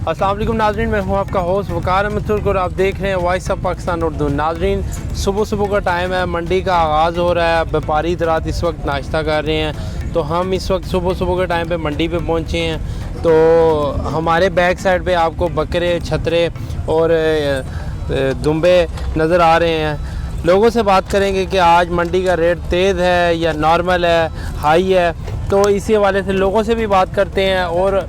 अस्सलाम वालेकुम नाज़रीन, मैं हूं आपका होस्ट वकार अहमद तुर्क और आप देख रहे हैं वॉइस ऑफ पाकिस्तान उर्दू। नाज़रीन, सुबह का टाइम है, मंडी का आगाज़ हो रहा है। व्यापारी हज़रात इस वक्त नाश्ता कर रहे हैं, तो हम इस वक्त सुबह के टाइम पे मंडी पे पहुंचे हैं। तो हमारे बैक साइड पे आपको बकरे, छतरे और दुम्बे नज़र आ रहे हैं। लोगों से बात करेंगे कि आज मंडी का रेट तेज़ है या नॉर्मल है, हाई है, तो इसी हवाले से लोगों से भी बात करते हैं। और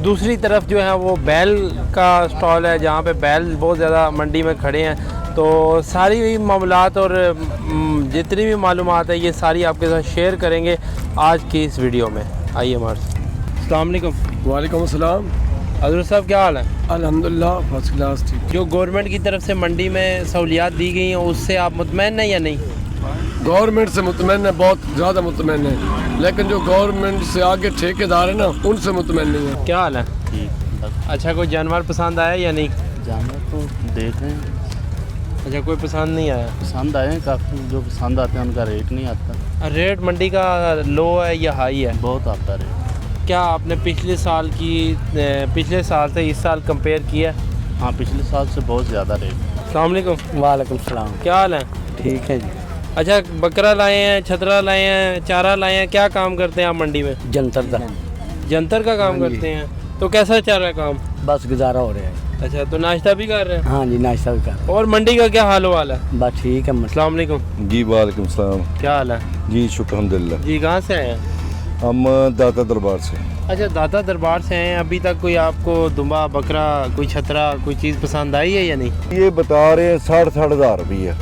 दूसरी तरफ जो है वो बैल का स्टॉल है, जहाँ पे बैल बहुत ज़्यादा मंडी में खड़े हैं। तो सारी मामलात और जितनी भी मालूमात है ये सारी आपके साथ शेयर करेंगे आज की इस वीडियो में। आइए हमारे साथ। अस्सलाम वालेकुम। वालेकुम अस्सलाम। हज़रत साहब क्या हाल है? अल्हम्दुलिल्लाह फर्स्ट क्लास ठीक। जो गवर्नमेंट की तरफ से मंडी में सहूलियात दी गई हैं उससे आप मुतमईन हैं या नहीं? गवर्नमेंट से मुतमईन है, बहुत ज़्यादा मुतमईन है, लेकिन जो गवर्नमेंट से आगे ठेकेदार है ना उनसे मुतमईन नहीं है। क्या हाल है? ठीक। अच्छा, कोई जानवर पसंद आया या नहीं? जानवर तो देख रहे हैं, अच्छा, कोई पसंद नहीं आया? पसंद आए हैं काफ़ी, जो पसंद आते हैं उनका रेट नहीं आता। रेट मंडी का लो है या हाई है? बहुत आता रेट। क्या आपने पिछले साल से इस साल कंपेयर किया? हाँ, पिछले साल से बहुत ज़्यादा रेट। अस्सलाम वालेकुम। वालेकुम सलाम। क्या हाल है? ठीक है जी। अच्छा, बकरा लाए हैं, छतरा लाए हैं, चारा लाए हैं, क्या काम करते हैं आप मंडी में? जंतर दा जंतर का काम हाँ जी। करते हैं। तो कैसा चल रहा है काम? बस गुजारा हो रहा है। अच्छा, तो नाश्ता भी कर रहे हैं? हाँ जी, नाश्ता भी कर। और मंडी का क्या हाल वाल है? बस ठीक है। अस्सलाम वालेकुम। जी वालेकुम सलाम। क्या हाल है? जी शुक्र अल्हम्दुलिल्लाह। जी, कहाँ से आए हैं? हम दाता दरबार से। अच्छा, दाता दरबार से हैं। अभी तक कोई आपको दुम्बा, बकरा, कोई छतरा, कोई चीज़ पसंद आई है या नहीं? ये बता रहे हैं 60-60 हज़ार रुपये,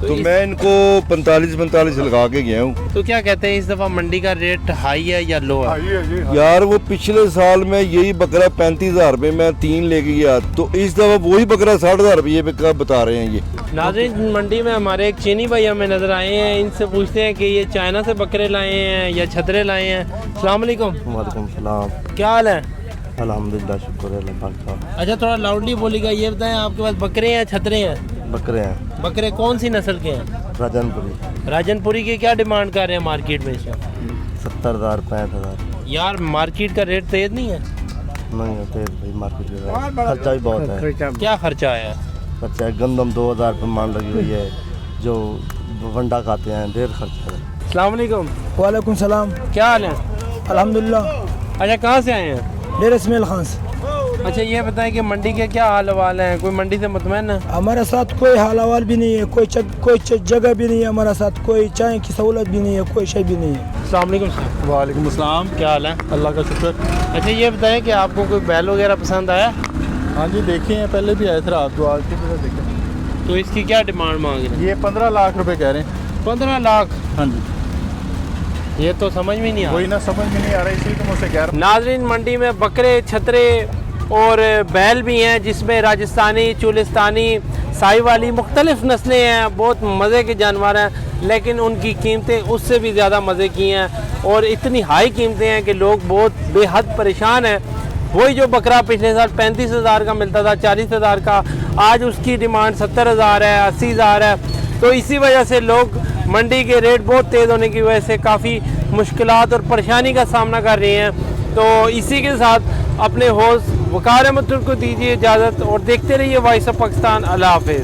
तो इस- मैं इनको 45 लगा के गया हूँ। तो क्या कहते हैं, इस दफ़ा मंडी का रेट हाई है या लो है? यार वो पिछले साल में यही बकरा 35,000 रुपये में 3 लेके गया, तो इस दफ़ा वही बकरा 60,000 रुपये पे का बता रहे हैं ये। नाज़रीन, मंडी में हमारे एक चीनी भाई हमें नज़र आए हैं। इनसे पूछते हैं कि ये चाइना से बकरे लाए हैं या छतरे लाए हैं। अस्सलाम वालेकुम। वालेकुम सलाम। क्या हाल है? अल्हम्दुलिल्लाह, शुक्र है अल्लाह का। अच्छा, थोड़ा लाउडली बोलिएगा। ये बताएं, आपके पास बकरे हैं, छतरे हैं? बकरे हैं, बकरे कौन सी नस्ल के हैं? राजनपुरी। राजनपुरी के क्या डिमांड कर रहे हैं मार्केट में इस वक्त? 70,000 65,000 यार, मार्केट का रेट तेज नहीं है? नहीं होते भाई, मार्केट में खर्चा भी बहुत है। क्या खर्चा आया? खर्चा है, गंदम 2,000 रुपये मान लगी हुई है, जो वंडा खाते हैं ढेर खर्चा है। अस्सलाम वालेकुम। वालेकुम सलाम। क्या हाल है? अल्हम्दुलिल्लाह। अच्छा, कहाँ से आए हैं? डेर इसमाइल खान से। अच्छा, ये बताएं कि मंडी के क्या हाल हवाल हैं? कोई मंडी से मुतमईन है? हमारे साथ कोई हाल हवाल भी नहीं है, कोई जगह भी नहीं है हमारे साथ, कोई चाय की सहूलत भी नहीं है, कोई शय भी नहीं है। अस्सलाम वालेकुम सर। वालेकुम अस्सलाम। क्या हाल है? अल्लाह का शुक्र। अच्छा, ये बताएं कि आपको कोई बैल वगैरह पसंद आया? हाँ जी, देखे हैं, पहले भी आए थे रात को, आज की तरह देखे। तो इसकी क्या डिमांड मांग रहे हैं? ये 15 लाख रुपए कह रहे हैं। 15 लाख? हाँ जी, ये तो समझ में नहीं आ वही रहा। ना समझ में नहीं आ रहा, इसी तो मुझसे कह रहा। नाज़रीन, मंडी में बकरे, छतरे और बैल भी हैं, जिसमें राजस्थानी, चुलिस्तानी, साहिवाली मुख्तलिफ नस्लें हैं। बहुत मज़े के जानवर हैं, लेकिन उनकी कीमतें उससे भी ज़्यादा मज़े की हैं और इतनी हाई कीमतें हैं कि लोग बहुत बेहद परेशान हैं। वही जो बकरा पिछले साल 35,000 का मिलता था, 40,000 का, आज उसकी डिमांड 70,000 है, 80,000 है। तो इसी वजह से लोग मंडी के रेट बहुत तेज़ होने की वजह से काफ़ी मुश्किलात और परेशानी का सामना कर रहे हैं। तो इसी के साथ अपने होस्ट वकार अहमद तुर्क को दीजिए इजाज़त और देखते रहिए वॉइस ऑफ पाकिस्तान। अल्लाह हाफ़िज़।